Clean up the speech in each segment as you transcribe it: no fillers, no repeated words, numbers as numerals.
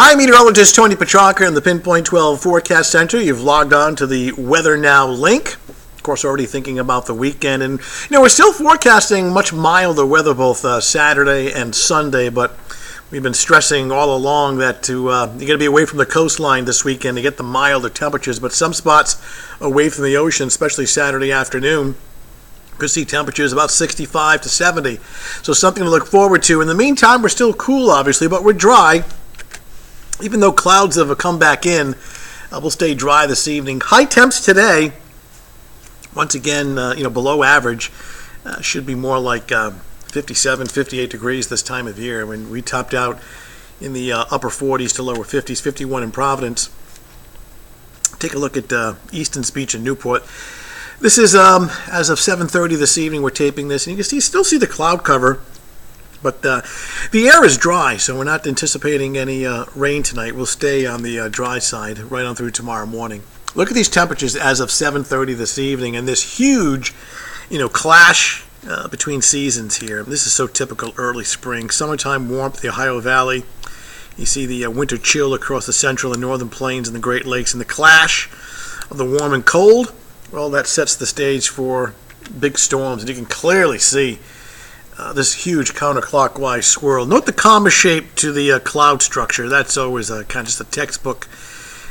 Hi, meteorologist Tony Petrarca in the Pinpoint 12 Forecast Center. You've logged on to the Weather Now link. Of course, already thinking about the weekend. And, we're still forecasting much milder weather both Saturday and Sunday, but we've been stressing all along that you're going to be away from the coastline this weekend to get the milder temperatures. But some spots away from the ocean, especially Saturday afternoon, could see temperatures about 65 to 70. So something to look forward to. In the meantime, we're still cool, obviously, but we're dry. Even though clouds have come back in, we'll stay dry this evening. High temps today, once again, below average, should be more like 57, 58 degrees this time of year. When we topped out in the upper 40s to lower 50s, 51 in Providence. Take a look at Easton's Beach in Newport. This is as of 7:30 this evening. We're taping this, and you can still see the cloud cover. But the air is dry, so we're not anticipating any rain tonight. We'll stay on the dry side right on through tomorrow morning. Look at these temperatures as of 7:30 this evening, and this huge, clash between seasons here. This is so typical early spring. Summertime warmth, the Ohio Valley. You see the winter chill across the central and northern plains and the Great Lakes, and the clash of the warm and cold. Well, that sets the stage for big storms, and you can clearly see this huge counterclockwise swirl. Note the comma shape to the cloud structure. That's always kind of just a textbook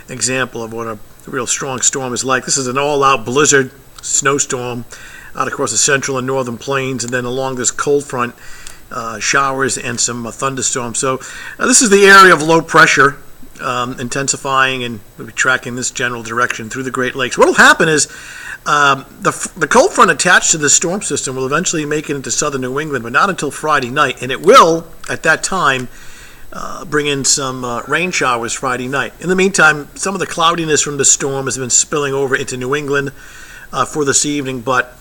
example of what a real strong storm is like. This is an all-out blizzard snowstorm out across the central and northern plains, and then along this cold front, showers and some thunderstorms. So this is the area of low pressure intensifying, and we'll be tracking this general direction through the Great Lakes. What will happen is the cold front attached to this storm system will eventually make it into southern New England, but not until Friday night, and it will, at that time, bring in some rain showers Friday night. In the meantime, some of the cloudiness from the storm has been spilling over into New England for this evening, but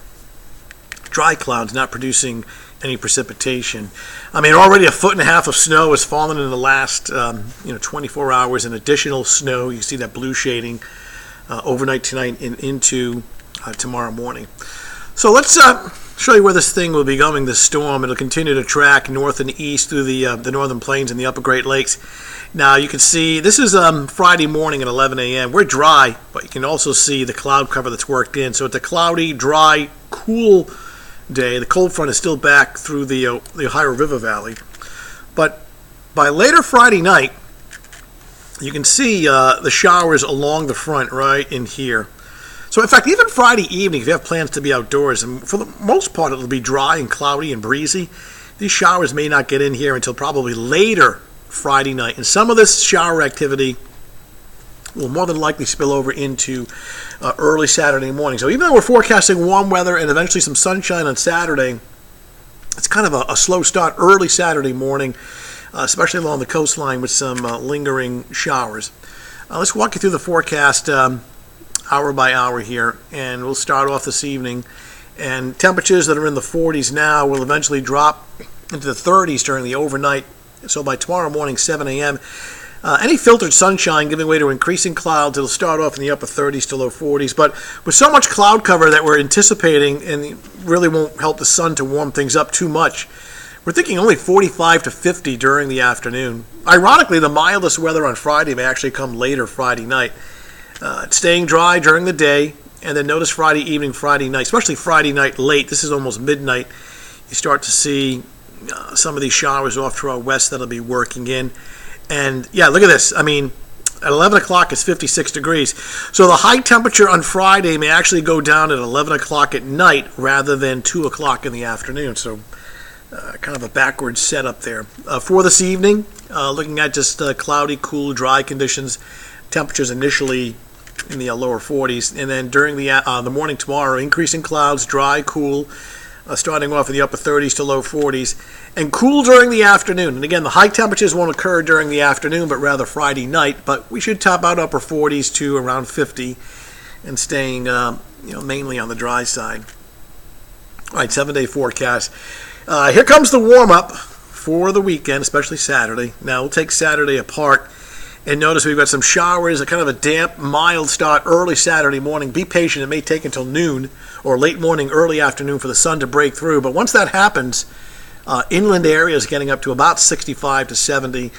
dry clouds not producing any precipitation. Already 1.5 foot of snow has fallen in the last 24 hours, and additional snow. You see that blue shading overnight tonight and into tomorrow morning. So let's show you where this thing will be going, this storm. It'll continue to track north and east through the northern plains and the upper Great Lakes. Now you can see this is Friday morning at 11 a.m. We're dry, but you can also see the cloud cover that's worked in. So it's a cloudy, dry, cool day. The cold front is still back through the Ohio River Valley. But by later Friday night, you can see the showers along the front right in here. So in fact, even Friday evening, if you have plans to be outdoors, and for the most part it'll be dry and cloudy and breezy, these showers may not get in here until probably later Friday night. And some of this shower activity will more than likely spill over into early Saturday morning. So even though we're forecasting warm weather and eventually some sunshine on Saturday, it's kind of a slow start early Saturday morning, especially along the coastline with some lingering showers. Let's walk you through the forecast hour by hour here, and we'll start off this evening. And temperatures that are in the 40s now will eventually drop into the 30s during the overnight. So by tomorrow morning, 7 a.m., any filtered sunshine giving way to increasing clouds. It'll start off in the upper 30s to low 40s. But with so much cloud cover that we're anticipating, and it really won't help the sun to warm things up too much, we're thinking only 45 to 50 during the afternoon. Ironically, the mildest weather on Friday may actually come later Friday night. It's staying dry during the day, and then notice Friday evening, Friday night, especially Friday night late. This is almost midnight. You start to see some of these showers off to our west that'll be working in. And yeah, look at this. At 11 o'clock it's 56 degrees. So the high temperature on Friday may actually go down at 11 o'clock at night rather than 2 o'clock in the afternoon. So kind of a backwards setup there. For this evening, looking at just cloudy, cool, dry conditions. Temperatures initially in the lower 40s, and then during the morning tomorrow, increasing clouds, dry, cool, starting off in the upper 30s to low 40s, and cool during the afternoon. And again, the high temperatures won't occur during the afternoon, but rather Friday night. But we should top out upper 40s to around 50, and staying mainly on the dry side. All right, 7-day forecast. Here comes the warm-up for the weekend, especially Saturday. Now we'll take Saturday apart. And notice we've got some showers, a kind of a damp, mild start early Saturday morning. Be patient. It may take until noon or late morning, early afternoon for the sun to break through. But once that happens, inland areas getting up to about 65 to 70.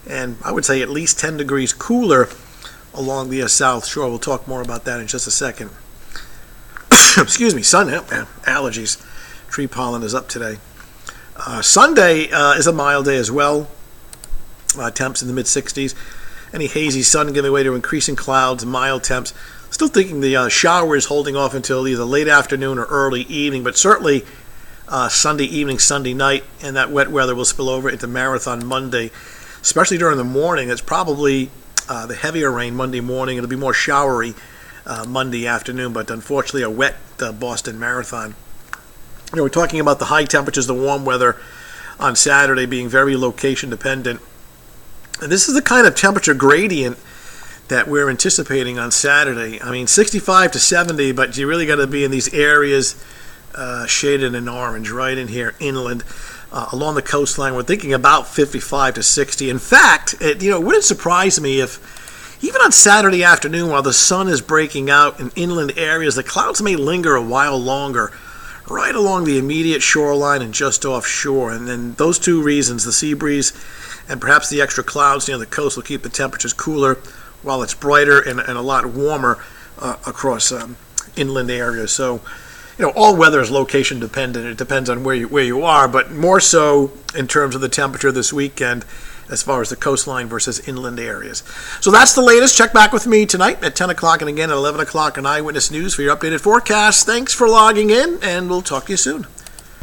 and I would say at least 10 degrees cooler along the south shore. We'll talk more about that in just a second. Excuse me, allergies. Tree pollen is up today. Sunday is a mild day as well. Temps in the mid-60s. Any hazy sun giving way to increasing clouds, mild temps. Still thinking the showers holding off until either late afternoon or early evening, but certainly Sunday evening, Sunday night, and that wet weather will spill over into Marathon Monday, especially during the morning. It's probably the heavier rain Monday morning. It'll be more showery Monday afternoon, but unfortunately a wet Boston Marathon. We're talking about the high temperatures, the warm weather on Saturday being very location dependent. And this is the kind of temperature gradient that we're anticipating on Saturday. I mean, 65 to 70, but you really got to be in these areas shaded in orange, right in here inland. Along the coastline, we're thinking about 55 to 60. In fact, it wouldn't surprise me if even on Saturday afternoon, while the sun is breaking out in inland areas, the clouds may linger a while longer, right along the immediate shoreline and just offshore. And then those two reasons, the sea breeze and perhaps the extra clouds near the coast, will keep the temperatures cooler while it's brighter and a lot warmer across inland areas. So, all weather is location dependent. It depends on where you are, but more so in terms of the temperature this weekend as far as the coastline versus inland areas. So that's the latest. Check back with me tonight at 10 o'clock and again at 11 o'clock on Eyewitness News for your updated forecast. Thanks for logging in, and we'll talk to you soon.